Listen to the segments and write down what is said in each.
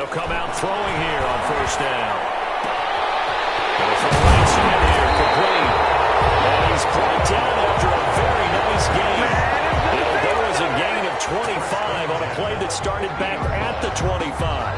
They'll come out throwing here on first down. They'll throw right side here, complete. And he's brought down after a very nice gain. There was a gain of 25 on a play that started back at the 25.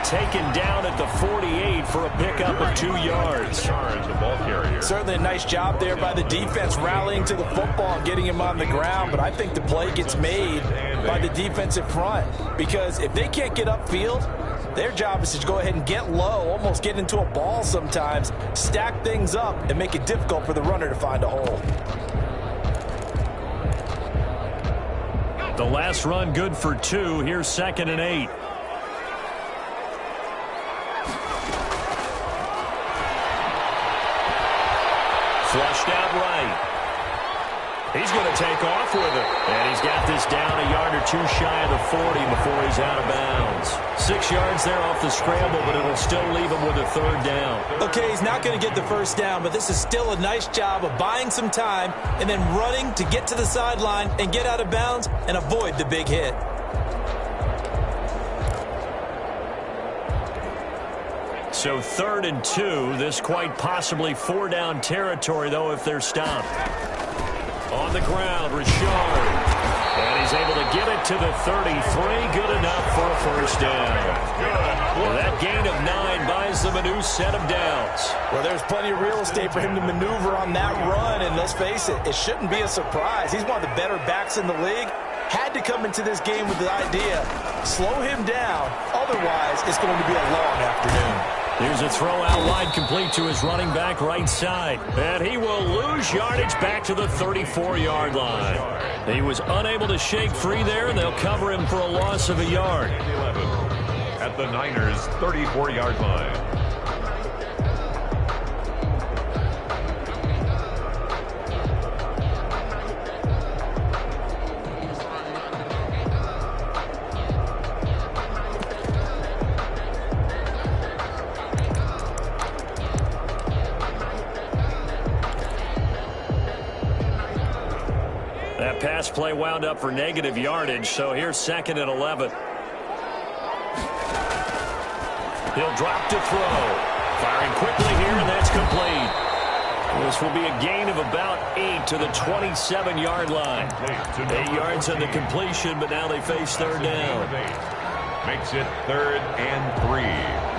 Taken down at the 48 for a pickup of 2 yards. Certainly a nice job there by the defense rallying to the football and getting him on the ground, but I think the play gets made by the defensive front because if they can't get upfield, their job is to go ahead and get low, almost get into a ball sometimes, stack things up, and make it difficult for the runner to find a hole. The last run good for 2. Here's 2nd and 8. Flushed out right. He's going to take off with it. And he's got this down a yard or 2 shy of the 40 before he's out of bounds. 6 yards there off the scramble, but it'll still leave him with a 3rd down. Okay, he's not going to get the first down, but this is still a nice job of buying some time and then running to get to the sideline and get out of bounds and avoid the big hit. So 3rd and 2. This quite possibly 4-down territory, though, if they're stopped. On the ground, Richard. And he's able to get it to the 33. Good enough for a first down. Well, that gain of 9 buys them a new set of downs. Well, there's plenty of real estate for him to maneuver on that run. And let's face it, it shouldn't be a surprise. He's one of the better backs in the league. Had to come into this game with the idea, slow him down. Otherwise, it's going to be a long afternoon. Here's a throw out wide, complete to his running back right side. And he will lose yardage back to the 34-yard line. He was unable to shake free there, and they'll cover him for a loss of a yard. 11 at the Niners' 34-yard line. Pass play wound up for negative yardage, so here's 2nd and 11. He'll drop to throw. Firing quickly here, and that's complete. This will be a gain of about 8 to the 27-yard line. 8 yards on the completion, but now they face 3rd down. Makes it 3rd and 3.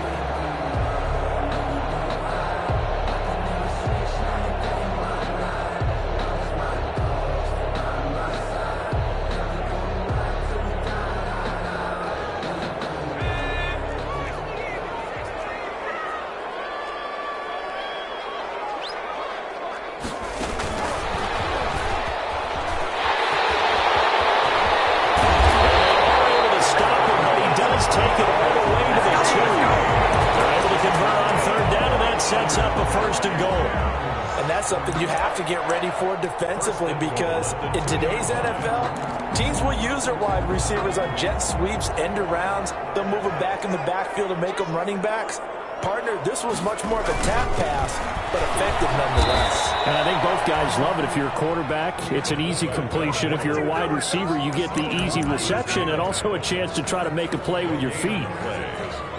Something you have to get ready for defensively because in today's NFL, teams will use their wide receivers on jet sweeps, end arounds. They'll move them back in the backfield and make them running backs. Partner, this was much more of a tap pass, but effective nonetheless. And I think both guys love it. If you're a quarterback, it's an easy completion. If you're a wide receiver, you get the easy reception and also a chance to try to make a play with your feet.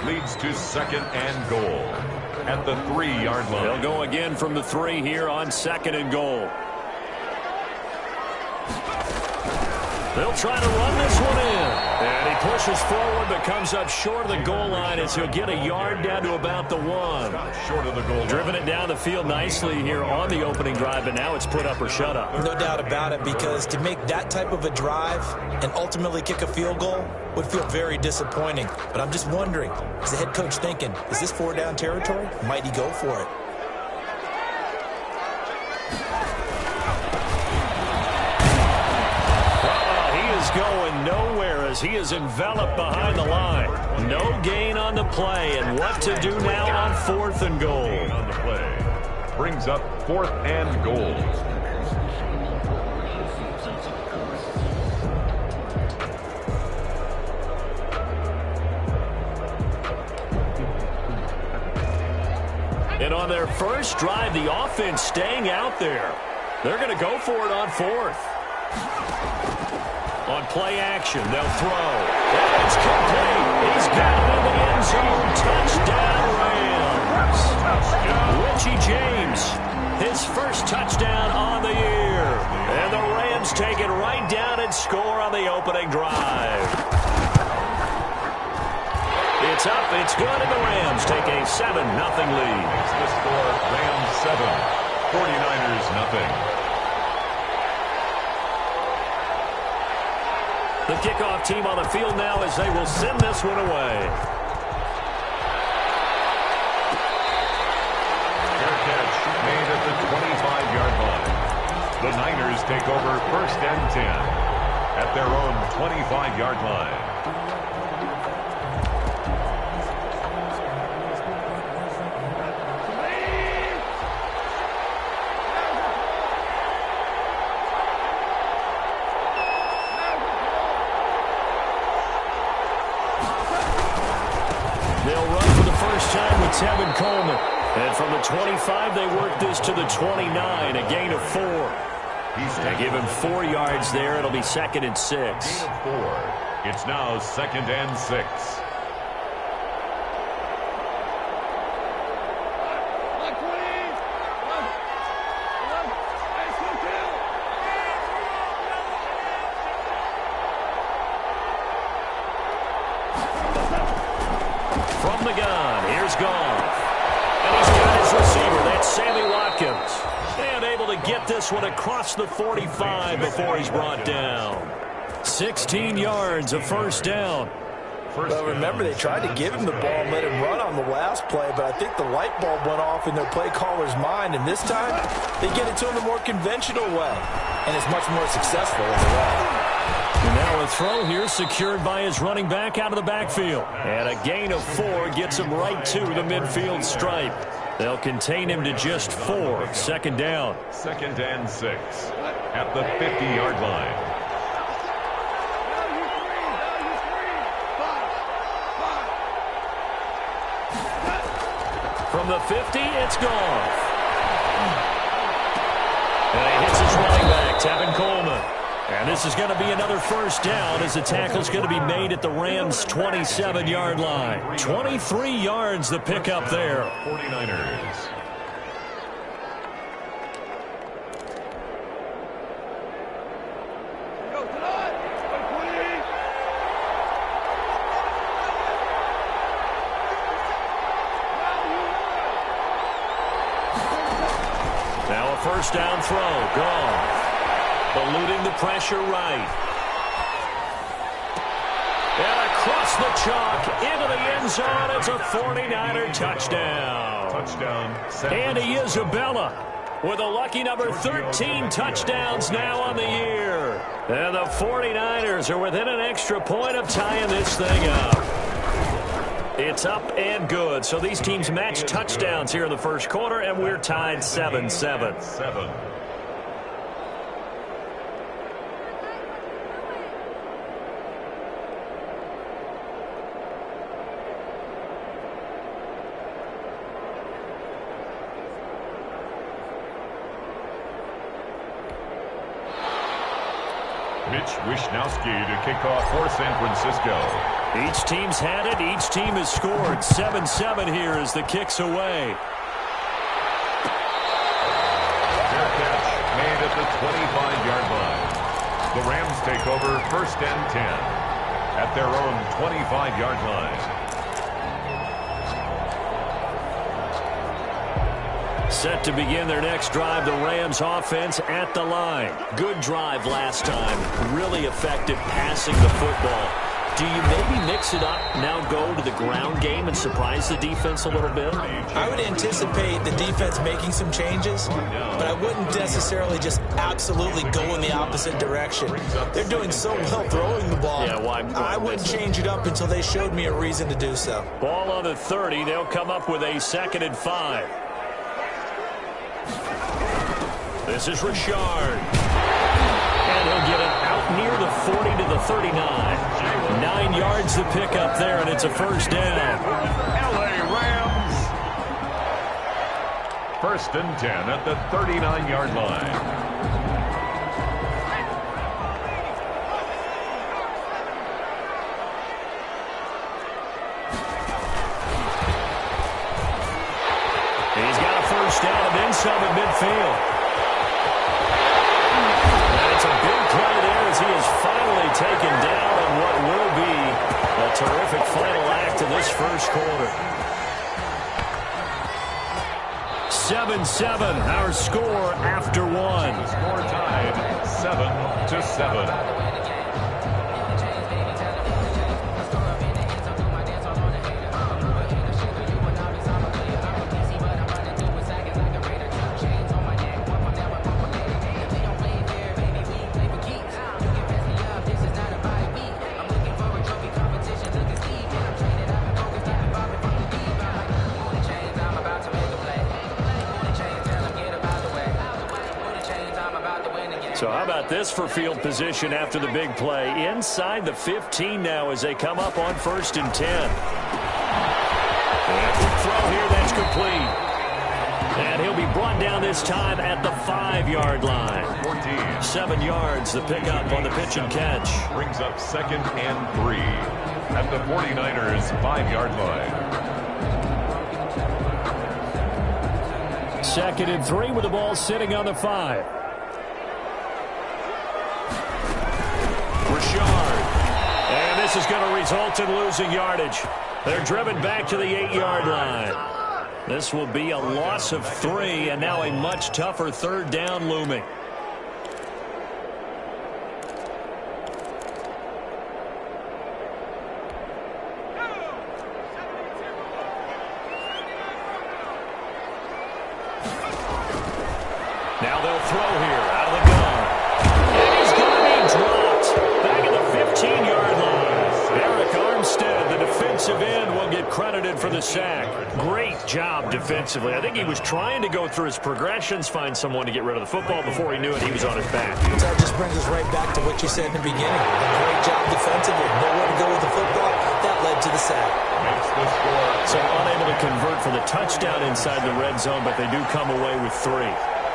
Leads to 2nd and goal at the 3-yard line. They'll go again from the 3 here on 2nd and goal. They'll try to run this one in. And he pushes forward but comes up short of the goal line as he'll get a yard down to about the 1. Short of the goal line. Driven it down the field nicely here on the opening drive, but now it's put up or shut up. No doubt about it, because to make that type of a drive and ultimately kick a field goal would feel very disappointing. But I'm just wondering, is the head coach thinking, is this 4-down territory? Might he go for it? Going nowhere as he is enveloped behind the line. No gain on the play, and what to do now on 4th and goal. brings up 4th and goal. And on their first drive, the offense staying out there. They're going to go for it on 4th. On play action, they'll throw. And it's complete. He's got it in the end zone. Touchdown, Rams. Richie James, his first touchdown on the year. And the Rams take it right down and score on the opening drive. It's up, it's good, and the Rams take a 7-0 lead. Makes the score Rams 7, 49ers nothing. The kickoff team on the field now as they will send this one away. Fair catch made at the 25-yard line. The Niners take over 1st and 10 at their own 25-yard line. Tevin Coleman. And from the 25, they work this to the 29, a gain of 4. They give him 4 yards there. It'll be 2nd and 6. Gain of 4. It's now 2nd and 6. From the gun, here's Goff. And he's got his receiver. That's Sammy Watkins. And able to get this one across the 45 before he's brought down. 16 yards, a first down. Well, remember, they tried to give him the ball and let him run on the last play, but I think the light bulb went off in their play caller's mind, and this time they get it to him the more conventional way, and it's much more successful as well. And now a throw here secured by his running back out of the backfield. And a gain of 4 gets him right to the midfield stripe. They'll contain him to just 4. 2nd down. 2nd and 6 at the 50-yard line. From the 50, it's Goff. And he hits his running back, Tevin Coleman. And this is going to be another first down as the tackle's going to be made at the Rams' 27-yard line. 23 yards the pickup there. 49ers. Now a first down throw. Goff. Eluding the pressure right. And across the chalk into the end zone. It's a 49er touchdown. Touchdown. Andy Isabella with a lucky number 13 touchdowns now on the year. And the 49ers are within an extra point of tying this thing up. It's up and good. So these teams match touchdowns here in the first quarter, and we're tied 7-7. 7. Mitch Wishnowski to kick off for San Francisco. Each team's had it. Each team has scored. 7-7 here as the kick's away. Fair catch made at the 25-yard line. The Rams take over 1st and 10 at their own 25-yard line. Set to begin their next drive, the Rams offense at the line. Good drive last time. Really effective passing the football. Do you maybe mix it up, now go to the ground game and surprise the defense a little bit? I would anticipate the defense making some changes, but I wouldn't necessarily just absolutely go in the opposite direction. They're doing so well throwing the ball. Yeah, why I wouldn't change it up until they showed me a reason to do so. Ball on the 30. They'll come up with a 2nd and 5. This is Richard. And he'll get it out near the 40 to the 39. 9 yards to pick up there, and it's a first down. LA Rams. First and 10 at the 39-yard line. He's got a first down and then some at midfield. And it's a big play there as he is finally taken down on what will be a terrific final act of this first quarter. 7-7, our score after one. The score tied 7-7. So how about this for field position after the big play? Inside the 15 now as they come up on first and 10. And a quick throw here, that's complete. And he'll be brought down this time at the 5-yard line. 14. 7 yards, the pickup on the pitch and catch. Brings up second and 3 at the 49ers' 5-yard line. Second and 3 with the ball sitting on the 5. Richard. And this is going to result in losing yardage. They're driven back to the 8-yard line. This will be a loss of 3, and now a much tougher third down looming. Now they'll throw here out of the gun. And he's going to be dropped back at the 15-yard line. Eric Armstead, the defensive end, will get credited for the sack. Great job defensively. I think he was trying to go through his progressions, find someone to get rid of the football. Before he knew it, he was on his back. So that just brings us right back to what you said in the beginning. A great job defensively. Nowhere to go with the football. That led to the sack. Makes the score. So unable to convert for the touchdown inside the red zone, but they do come away with 3.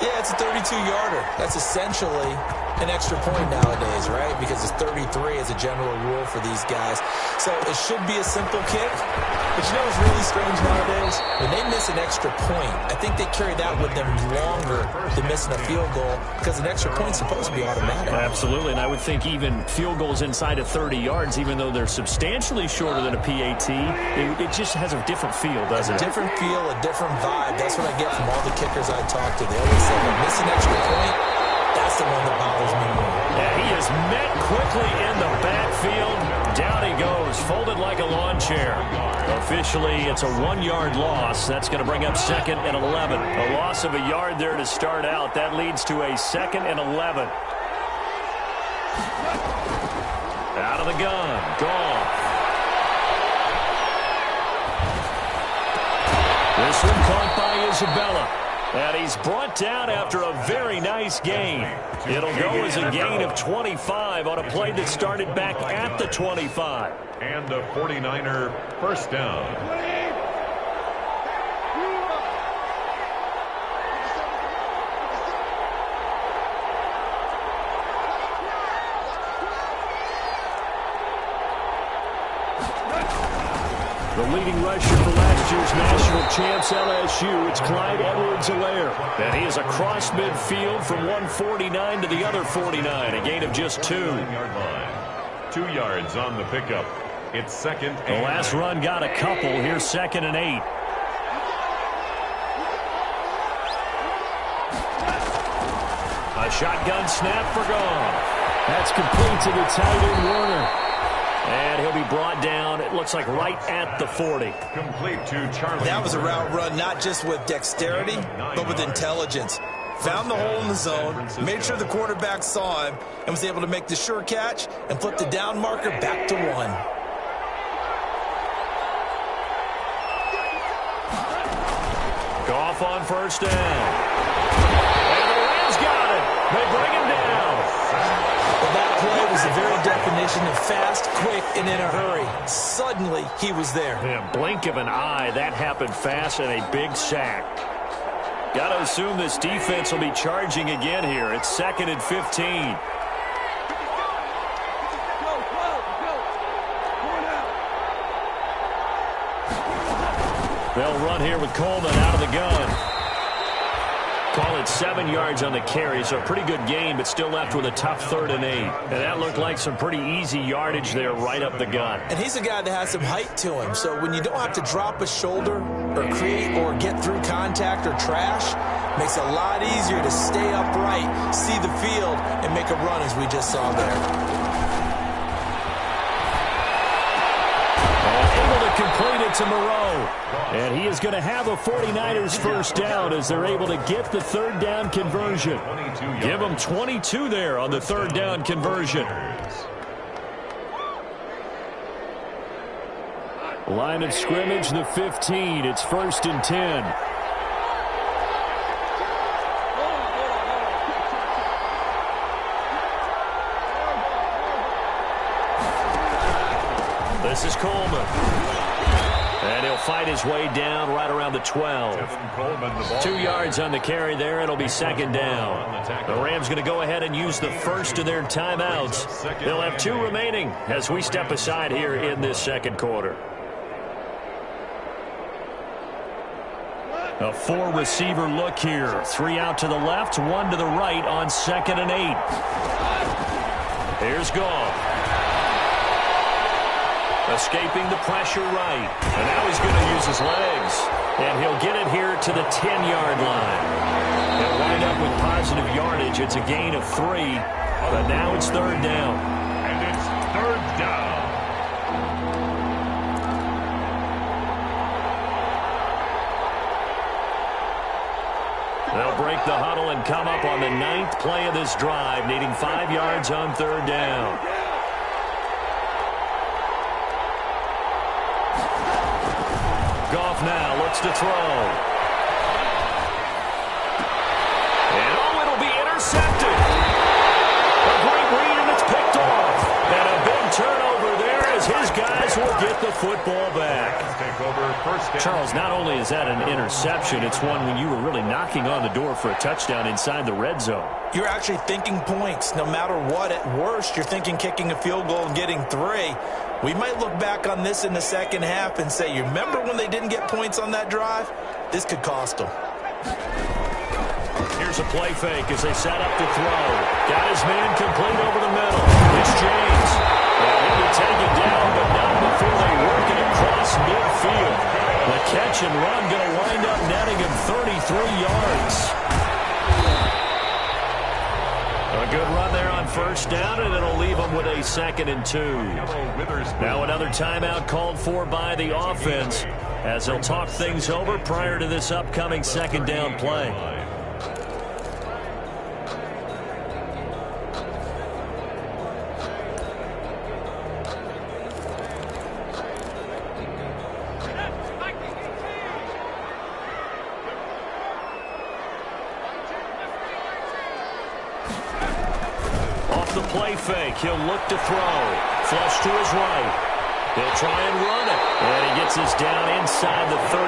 Yeah, it's a 32-yarder. That's essentially an extra point nowadays, right? Because it's 33 as a general rule for these guys. So it should be a simple kick. But you know what's really strange nowadays? When they miss an extra point, I think they carry that with them longer than missing a field goal because an extra point's supposed to be automatic. Absolutely, and I would think even field goals inside of 30 yards, even though they're substantially shorter than a PAT, it just has a different feel, doesn't it? A different feel, a different vibe. That's what I get from all the kickers I talk to. They always say, when I miss an extra point, that's the one that bothers me more. And he is met quickly in the backfield. Down he goes, folded like a lawn chair. Officially, it's a 1-yard loss. That's going to bring up second and 11. A loss of a yard there to start out. That leads to a second and 11. Out of the gun. Gone. This one caught by Isabella. And he's brought down after a very nice gain. It'll go as a gain of 25 on a play that started back at the 25. And a 49er first down. The leading rusher for last year's national champs, LSU, it's Clyde Edwards-Helaire. And he is across midfield from 149 to the other 49, a gain of just 2. 9-yard line. 2 yards on the pickup. It's second and The last run got a couple. Here's second and 8. A shotgun snap for gone. That's complete to the tight end, Warner. And he'll be brought down, it looks like right at the 40. complete to Charlie. That was a route run not just with dexterity, but with intelligence. Found the hole in the zone, made sure the quarterback saw him, and was able to make the sure catch and flip the down marker back to 1. Goff on first down. And the Rams got They bring him down. Well, that play was the very definition of fast, quick, and in a hurry. Suddenly, he was there. Yeah, blink of an eye, that happened fast, and a big sack. Got to assume this defense will be charging again here. It's 2nd and 15. They'll run here with Coleman out of the gun. Call it 7 yards on the carry, so a pretty good gain, but still left with a tough 3rd and 8. And that looked like some pretty easy yardage there right up the gut. And he's a guy that has some height to him, so when you don't have to drop a shoulder or create or get through contact or trash, makes it a lot easier to stay upright, see the field, and make a run as we just saw there. Complete it to Moreau. And he is going to have a 49ers first down as they're able to get the 3rd down conversion. Give them 22 there on the 3rd down conversion. Line of scrimmage, the 15. It's 1st and 10. This is Coleman. And he'll fight his way down right around the 12. 2 yards on the carry there. It'll be 2nd down. The Rams going to go ahead and use the first of their timeouts. They'll have 2 remaining as we step aside here in this 2nd quarter. A 4-receiver look here. 3 out to the left, 1 to the right on 2nd and 8. Here's Goff. Escaping the pressure right. And now he's going to use his legs. And he'll get it here to the 10-yard line. They'll wind up with positive yardage. It's a gain of 3. But now it's 3rd down. And it's 3rd down. They'll break the huddle and come up on the 9th play of this drive, needing 5 yards on 3rd down. Goff now looks to throw. And it'll be intercepted. A great read, and it's picked off. And a big turnover there as his guys will get the football back. Charles, not only is that an interception, it's one when you were really knocking on the door for a touchdown inside the red zone. You're actually thinking points. No matter what, at worst, you're thinking kicking a field goal and getting 3. We might look back on this in the 2nd half and say, you remember when they didn't get points on that drive? This could cost them. Here's a play fake as they set up to throw. Got his man complete over the middle. It's James. Well, he'll be taken down, but not before they work it across midfield. The catch and run going to wind up netting him 33 yards. A good run there on 1st down, and it'll leave them with a 2nd and 2. Now another timeout called for by the offense as they'll talk things over prior to this upcoming 2nd down play. The play fake. He'll look to throw. Flush to his right. He'll try and run it. And he gets us down inside the 35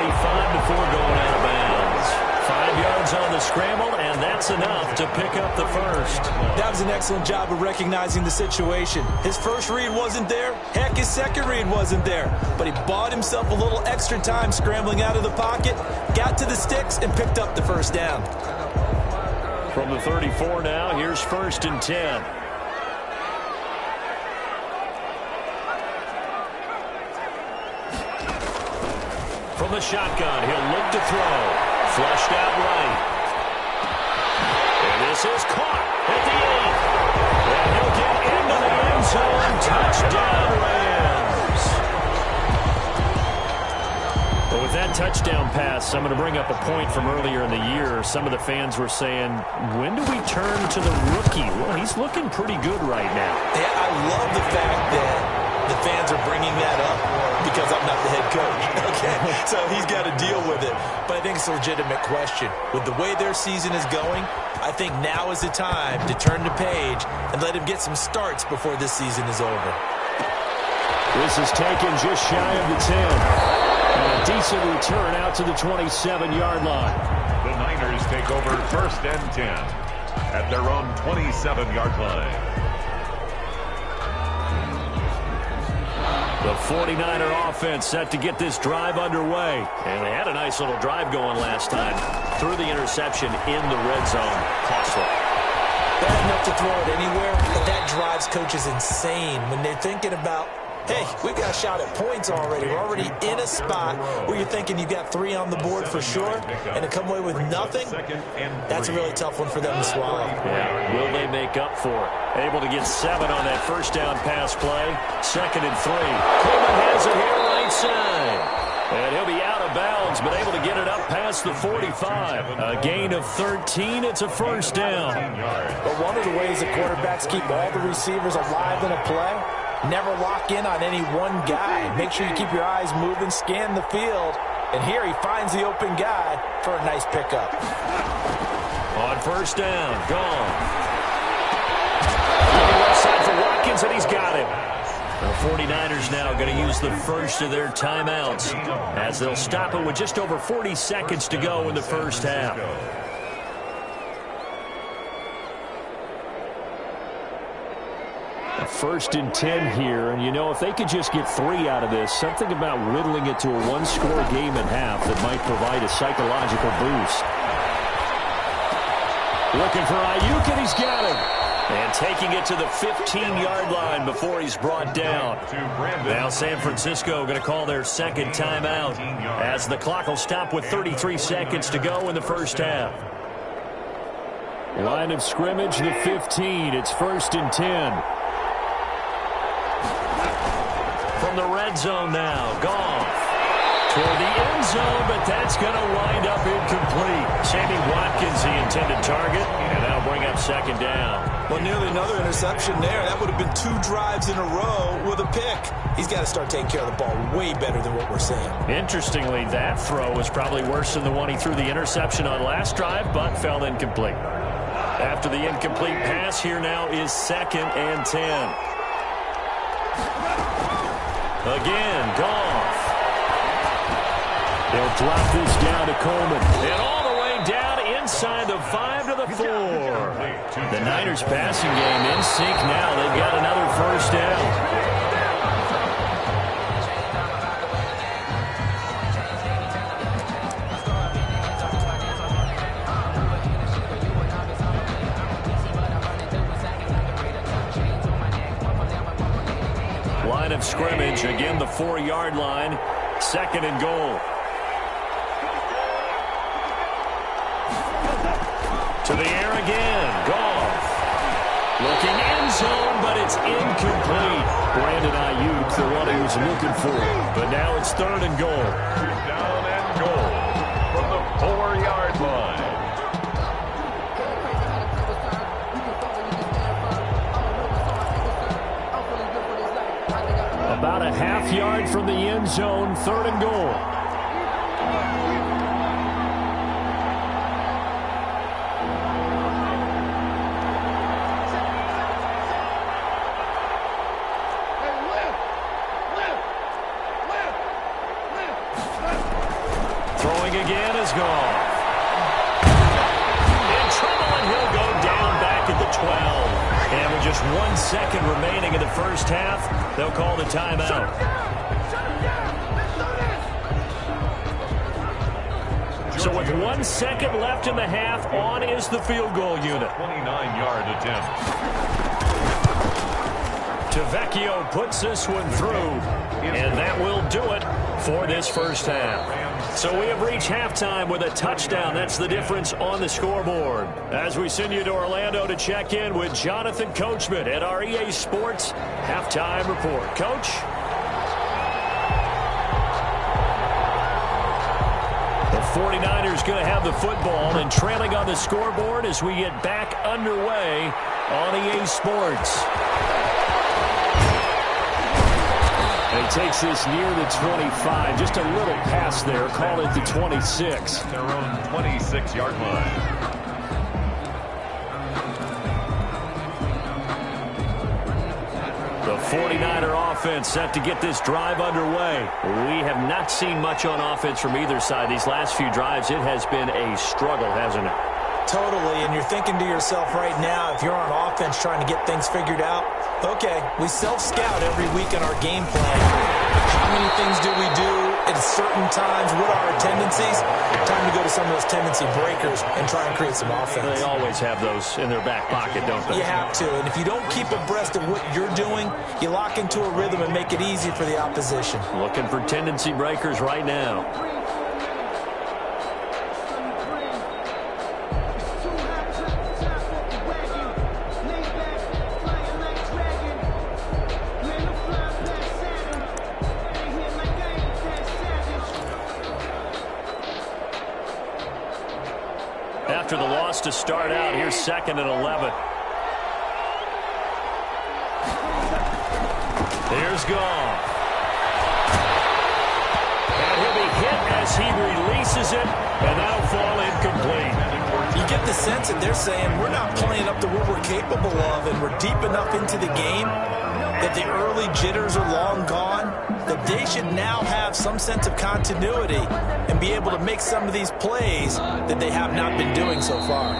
before going out of bounds. 5 yards on the scramble, and that's enough to pick up the first. That was an excellent job of recognizing the situation. His first read wasn't there. Heck, his second read wasn't there. But he bought himself a little extra time scrambling out of the pocket, got to the sticks, and picked up the first down. From the 34 now, here's 1st and 10. From the shotgun, he'll look to throw. Flushed out right. And this is caught at the 8. And he'll get into the end zone. Touchdown, Rams. But with that touchdown pass, I'm going to bring up a point from earlier in the year. Some of the fans were saying, when do we turn to the rookie? Well, he's looking pretty good right now. Yeah, I love the fact that the fans are bringing that up because I'm not the head coach. Okay, so he's got to deal with it. But I think it's a legitimate question. With the way their season is going, I think now is the time to turn the page and let him get some starts before this season is over. This is taken just shy of the 10. And a decent return out to the 27-yard line. The Niners take over 1st and 10 at their own 27-yard line. The 49er offense set to get this drive underway. And they had a nice little drive going last time. Threw the interception in the red zone. Costly. Bad enough to throw it anywhere, but that drives coaches insane when they're thinking about, hey, we've got a shot at points already. We're already in a spot where you're thinking you got 3 on the board for sure, and to come away with nothing, that's a really tough one for them to swallow. Yeah, will they make up for it? Able to get 7 on that first down pass play. 2nd and 3. Coleman has it here right side. And he'll be out of bounds, but able to get it up past the 45. A gain of 13. It's a first down. But one of the ways the quarterbacks keep all the receivers alive in a play, never lock in on any one guy. Make sure you keep your eyes moving, scan the field. And here he finds the open guy for a nice pickup. On first down, gone. Left side for Watkins, and he's got him. The 49ers now going to use the first of their timeouts as they'll stop it with just over 40 seconds to go in the first half. A 1st and 10 here, and you know, if they could just get 3 out of this, something about whittling it to a 1-score game at half that might provide a psychological boost. Looking for Ayuk, and he's got him. And taking it to the 15-yard line before he's brought down. Now San Francisco going to call their 2nd timeout as the clock will stop with 33 seconds to go in the first half. Line of scrimmage, the 15. It's 1st and 10. From the red zone now, Goff toward the end zone, but that's going to wind up incomplete. Sammy Watkins, the intended target, and that'll bring up 2nd down. Well, nearly another interception there. That would have been 2 drives in a row with a pick. He's got to start taking care of the ball way better than what we're seeing. Interestingly, that throw was probably worse than the one he threw the interception on last drive, but fell incomplete. After the incomplete pass, here now is 2nd and 10. Again, Goff. They'll drop this down to Coleman. And all the way down inside the 5 to the 4. The Niners passing game in sync now. They've got another first down. Line of scrimmage, again the 4-yard line. 2nd and goal. To the air again. Goff. Looking end zone, but it's incomplete. Brandon Ayuk, the one he was looking for. But now it's 3rd and goal. Down and goal from the 4-yard line. About a half yard from the end zone, 3rd and goal. Throwing again is Goff. In trouble, and he'll go down back at the 12. And with just 1 second remaining in the first half, they'll call the timeout. So with 1 second left in the half, on is the field goal unit. 29-yard attempt. Tavecchio puts this one through, and that will do it for this first half. So we have reached halftime with a touchdown. That's the difference on the scoreboard. As we send you to Orlando to check in with Jonathan Coachman at our EA Sports Halftime Report. Coach? The 49ers going to have the football and trailing on the scoreboard as we get back underway on EA Sports. And he takes this near the 25. Just a little pass there. Call it the 26. Their own 26-yard line. The 49er offense set to get this drive underway. We have not seen much on offense from either side. These last few drives, it has been a struggle, hasn't it? Totally, and you're thinking to yourself right now, if you're on offense trying to get things figured out, okay, we self-scout every week in our game plan. How many things do we do at certain times? What are our tendencies? Time to go to some of those tendency breakers and try and create some offense. They always have those in their back pocket, don't they? You have to, and if you don't keep abreast of what you're doing, you lock into a rhythm and make it easy for the opposition. Looking for tendency breakers right now. After the loss to start out, here's 2nd and 11. Here's Goff. And he'll be hit as he releases it, and that'll fall incomplete. You get the sense that they're saying we're not playing up to what we're capable of, and we're deep enough into the game that the early jitters are long gone, that they should now have some sense of continuity and be able to make some of these plays that they have not been doing so far.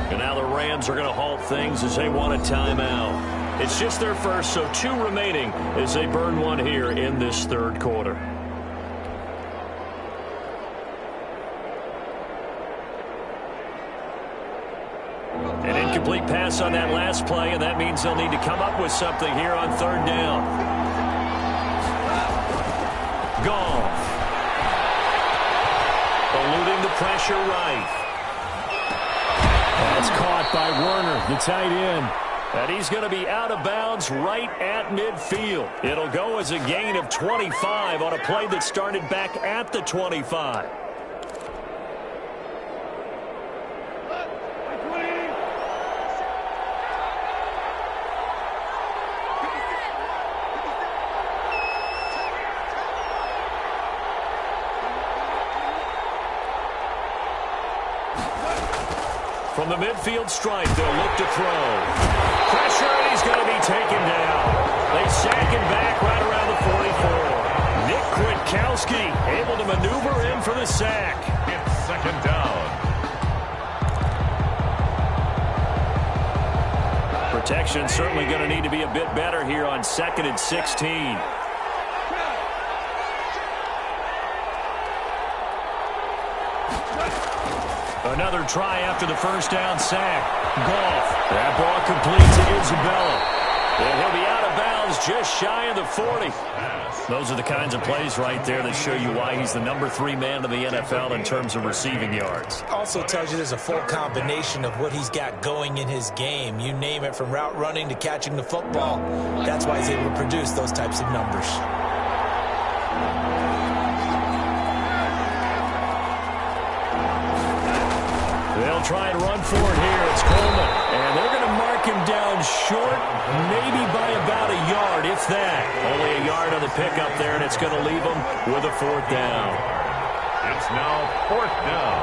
And now the Rams are going to halt things as they want a timeout. It's just their first, so 2 remaining as they burn one here in this 3rd quarter. An incomplete pass on that last play, and that means they'll need to come up with something here on 3rd down. Goff. Eluding the pressure right. That's caught by Werner, the tight end. And he's going to be out of bounds right at midfield. It'll go as a gain of 25 on a play that started back at the 25. From the midfield stripe, they'll look to throw. Pressure, and he's going to be taken down. They sack him back right around the 44. Nick Kwiatkowski able to maneuver in for the sack. It's 2nd down. Protection certainly going to need to be a bit better here on 2nd and 16. Another try after the first down sack. Goff. That ball complete to Isabella. And he'll be out of bounds just shy of the 40. Those are the kinds of plays right there that show you why he's the number 3 man in the NFL in terms of receiving yards. Also tells you there's a full combination of what he's got going in his game. You name it, from route running to catching the football. That's why he's able to produce those types of numbers. They'll try and run for it here. It's Coleman. And they're going to mark him down short, maybe by about a yard, if that. Only a yard on the pickup there, and it's going to leave them with a 4th down. It's now 4th down.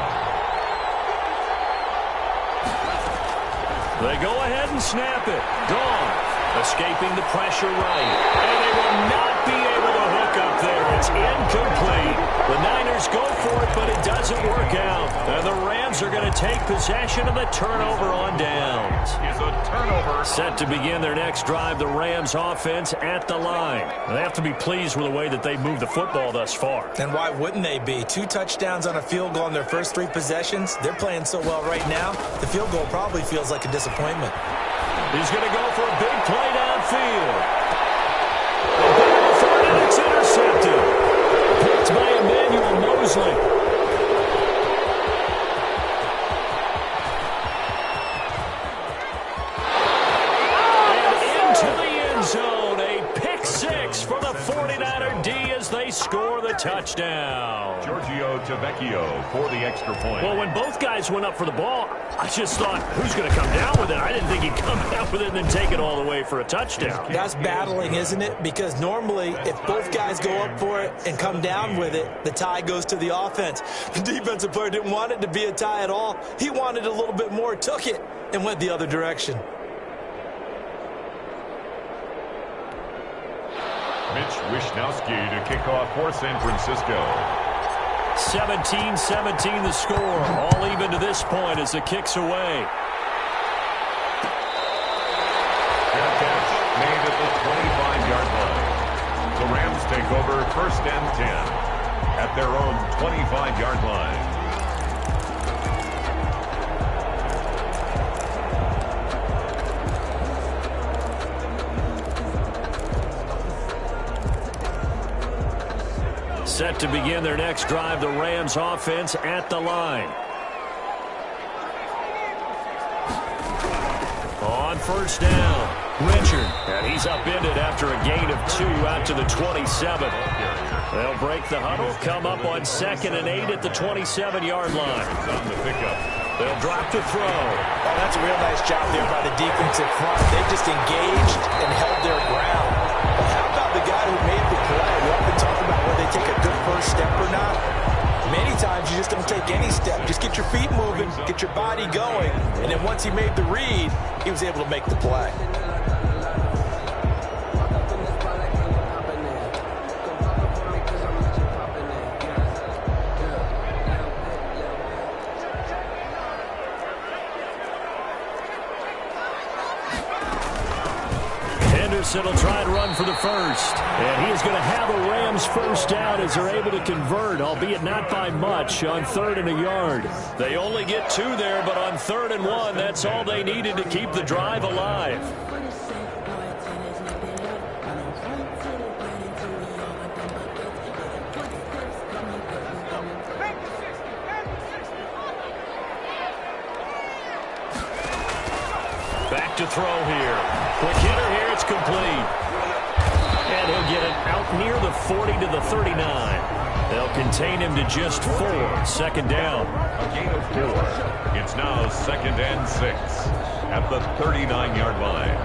They go ahead and snap it. Goff escaping the pressure right. And they will not be able to hook up there. It's incomplete. The Niners go for it, but it doesn't work out. And the Rams are going to take possession of the turnover on downs. Is a turnover. Set to begin their next drive, the Rams offense at the line. They have to be pleased with the way that they've moved the football thus far. And why wouldn't they be? 2 touchdowns on a field goal in their first 3 possessions. They're playing so well right now, the field goal probably feels like a disappointment. He's going to go for a big play downfield. The ball for it, and it's intercepted. Picked by Emmanuel Mosley. And into the end zone. A pick 6 for the 49er D as They score the touchdown. Giorgio Tavecchio for the extra point. Well, when both guys went up for the ball, I just thought, who's going to come down with it? I didn't think he'd come down with it and then take it all the way for a touchdown. That's battling, isn't it? Because normally, if both guys go up for it and come down with it, the tie goes to the offense. The defensive player didn't want it to be a tie at all. He wanted a little bit more, took it, and went the other direction. Mitch Wishnowski to kick off for San Francisco. 17-17 the score. All even to this point as it kicks away. Fair catch made at the 25-yard line. The Rams take over 1st and 10 at their own 25-yard line. Set to begin their next drive, the Rams offense at the line. On 1st down, Richard. And he's upended after a gain of 2 out to the 27. They'll break the huddle, come up on 2nd and 8 at the 27-yard line. On the pickup. They'll drop to throw. Oh, that's a real nice job there by the defensive front. They just engaged and held their ground. But how about the guy who made the play? We often talk about whether they take a good first step or not. Many times you just don't take any step. Just get your feet moving, get your body going, and then once he made the read, he was able to make the play. Henderson will try and run for the first. And he is going to have a Rams first down as they're able to convert, albeit not by much, on 3rd and a yard. They only get 2 there, but on 3rd and 1, that's all they needed to keep the drive alive. Back to throw here. Quick hitter here, it's complete. And he'll get it out near the 40 to the 39. They'll contain him to just 4. 2nd down. A gain of 4. It's now 2nd and 6 at the 39-yard line.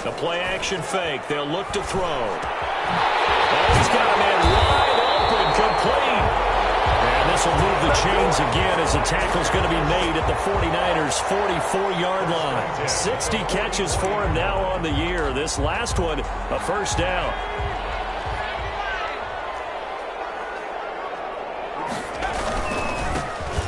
The play-action fake. They'll look to throw. Oh, he's got a man wide open, complete. And this will move the chains again as the tackle's going to be made at the 49ers' 44-yard line. 60 catches for him now on the year. This last one, a first down.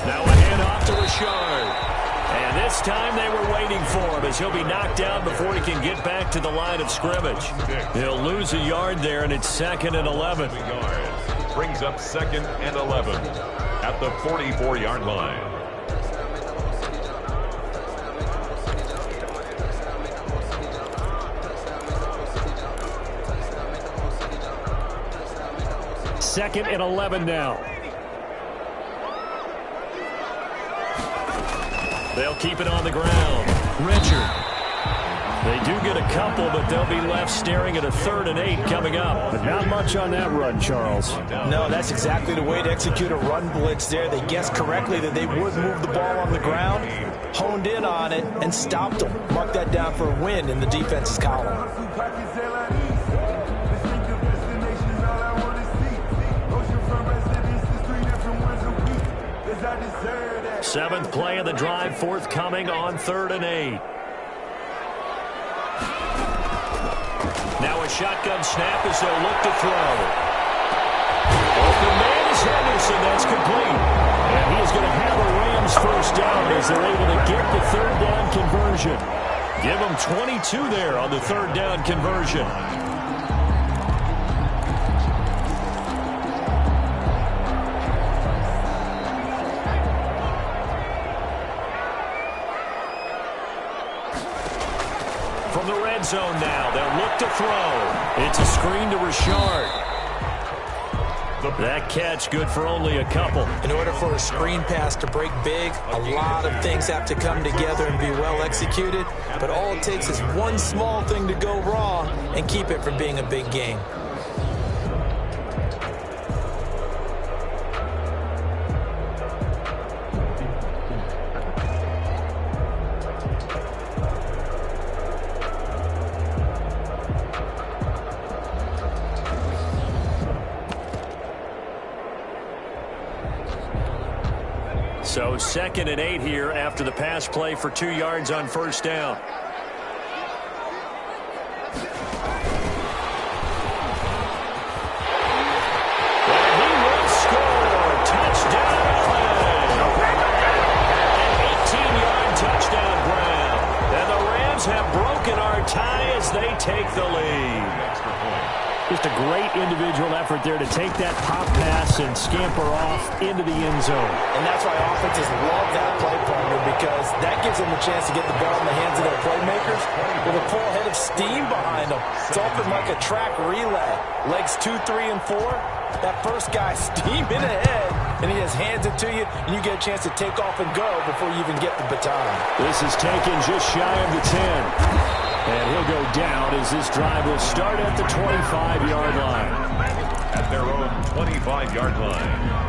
Now a handoff to Richard. And this time they were waiting for him as he'll be knocked down before he can get back to the line of scrimmage. He'll lose a yard there, and it's 2nd and 11. Yards. Brings up 2nd and 11 at the 44-yard line. Second and 11 now. They'll keep it on the ground. Richard. They do get a couple, but they'll be left staring at a 3rd and 8 coming up. But not much on that run, Charles. No, that's exactly the way to execute a run blitz there. They guessed correctly that they would move the ball on the ground, honed in on it, and stopped them. Mark that down for a win in the defense's column. 7th play of the drive forthcoming on 3rd and 8. Now a shotgun snap as they'll look to throw. Open man is Henderson. That's complete. And he is going to have a Rams first down as they're able to get the 3rd down conversion. Give them 22 there on the 3rd down conversion. From the red zone now, they'll look to throw. It's a screen to Richard. That catch good for only a couple. In order for a screen pass to break big, a lot of things have to come together and be well executed. But all it takes is one small thing to go wrong and keep it from being a big game. So 2nd and 8 here after the pass play for 2 yards on first down. And he will score. Touchdown, LA. An 18-yard touchdown, Brown. And the Rams have broken our tie as they take the lead. Extra point. Just a great individual effort there to take that pop pass and scamper off into the end zone. And that's why offenses love that play partner, because that gives them a chance to get the ball in the hands of their playmakers with a full head of steam behind them. It's often like a track relay. Legs 2, 3, and 4. That first guy steaming ahead, and he just hands it to you, and you get a chance to take off and go before you even get the baton. This is taken just shy of the 10. And he'll go down as this drive will start at the 25-yard line. At their own 25-yard line.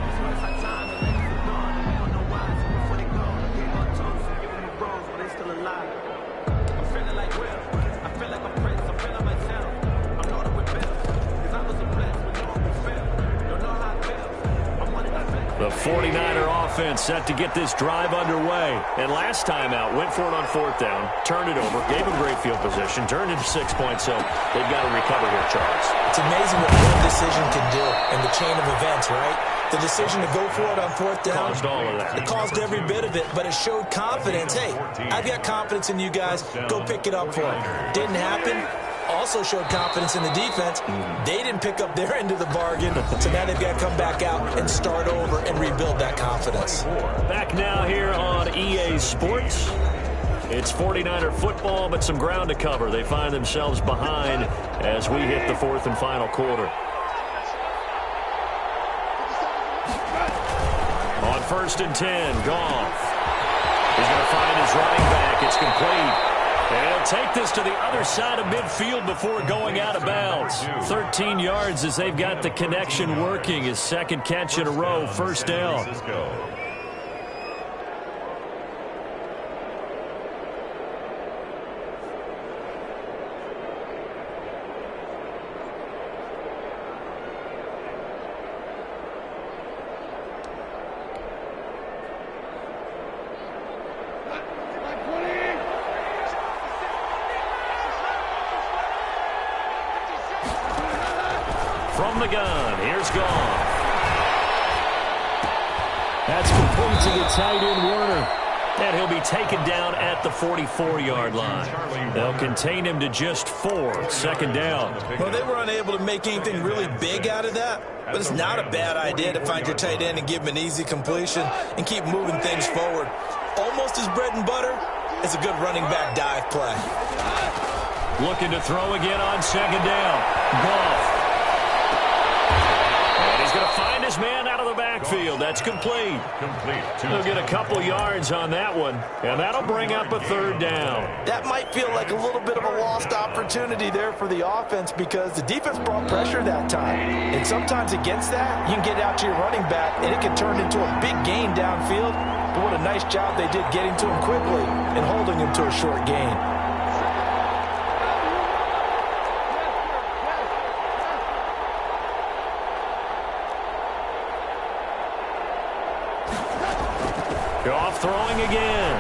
The 49er offense set to get this drive underway. And last time out, went for it on 4th down, turned it over, gave them great field position, turned into 6 points, so they've got to recover here, Charles. It's amazing what one decision can do in the chain of events, right? The decision to go for it on 4th down. Caused all of that. It caused every bit of it, but it showed confidence. Hey, I've got confidence in you guys. Go pick it up for it. Didn't happen. Also showed confidence in the defense. They didn't pick up their end of the bargain, so now they've got to come back out and start over and rebuild that confidence. Back now here on EA Sports. It's 49er football, but some ground to cover. They find themselves behind as we hit the 4th and final quarter. On 1st and 10, Goff. He's going to find his running back. It's complete. And he'll take this to the other side of midfield before going out of bounds. 13 yards as they've got the connection working. His 2nd catch in a row, 1st down. From the gun, here's Goff. That's complete to the tight end, Warner. And he'll be taken down at the 44-yard line. They'll contain him to just 4, 2nd down. Well, they were unable to make anything really big out of that, but it's not a bad idea to find your tight end and give him an easy completion and keep moving things forward. Almost as bread and butter as a good running back dive play. Looking to throw again on 2nd down. Goff. He's going to find his man out of the backfield. That's complete. He'll get a couple yards on that one, and that'll bring up a 3rd down. That might feel like a little bit of a lost opportunity there for the offense because the defense brought pressure that time. And sometimes against that, you can get out to your running back, and it can turn into a big gain downfield. But what a nice job they did getting to him quickly and holding him to a short gain. Goff throwing again.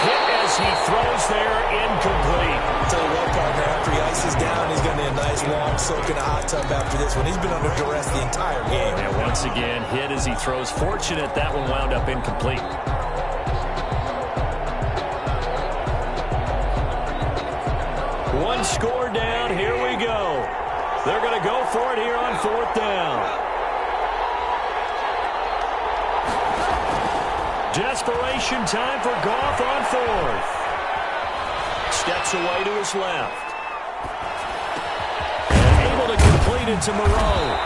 Hit as he throws there, incomplete. I'll tell you what, partner, after he ices down, he's going to need a nice long soak in a hot tub after this one. He's been under duress the entire game. And once again, hit as he throws. Fortunate that one wound up incomplete. One score down. Here we go. They're going to go for it here on 4th down. Desperation time for Goff on 4th. Steps away to his left. And it to Moreau.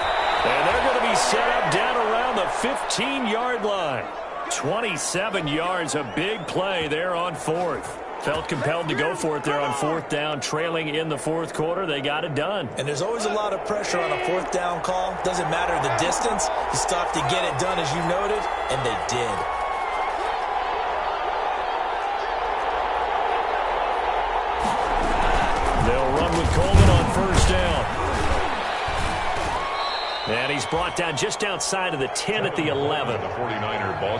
And they're going to be set up down around the 15-yard line. 27 yards, a big play there on fourth. Felt compelled to go for it there on fourth down, trailing in the fourth quarter. They got it done. And there's always a lot of pressure on a fourth down call. Doesn't matter the distance. You still have to get it done, as you noted, and they did. They'll run with Coleman on first down. And he's brought down just outside of the 10 at the 11.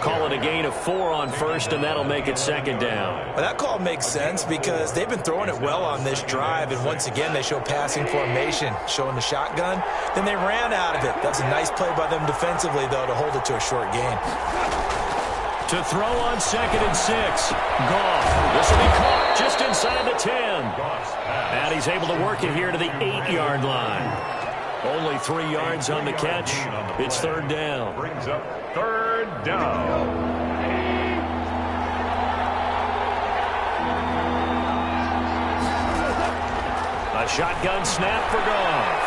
Call it a gain of 4 on first, and that'll make it second down. Well, that call makes sense because they've been throwing it well on this drive, and once again they show passing formation, showing the shotgun. Then they ran out of it. That's a nice play by them defensively, though, to hold it to a short gain. To throw on 2nd and 6. Goff. This will be caught just inside the 10. And he's able to work it here to the 8-yard line. Only 3 yards on the catch. It's third down. Brings up third down. A shotgun snap for Goff.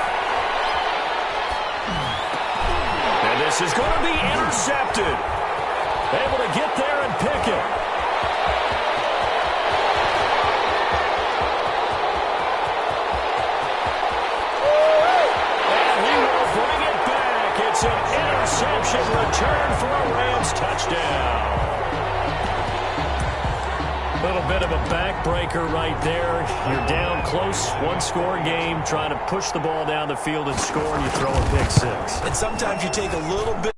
And this is going to be intercepted. Able to get there and pick it. It's an interception return for a Rams touchdown. A little bit of a backbreaker right there. You're down close, one-score game, trying to push the ball down the field and score, and you throw a pick six. And sometimes you take a little bit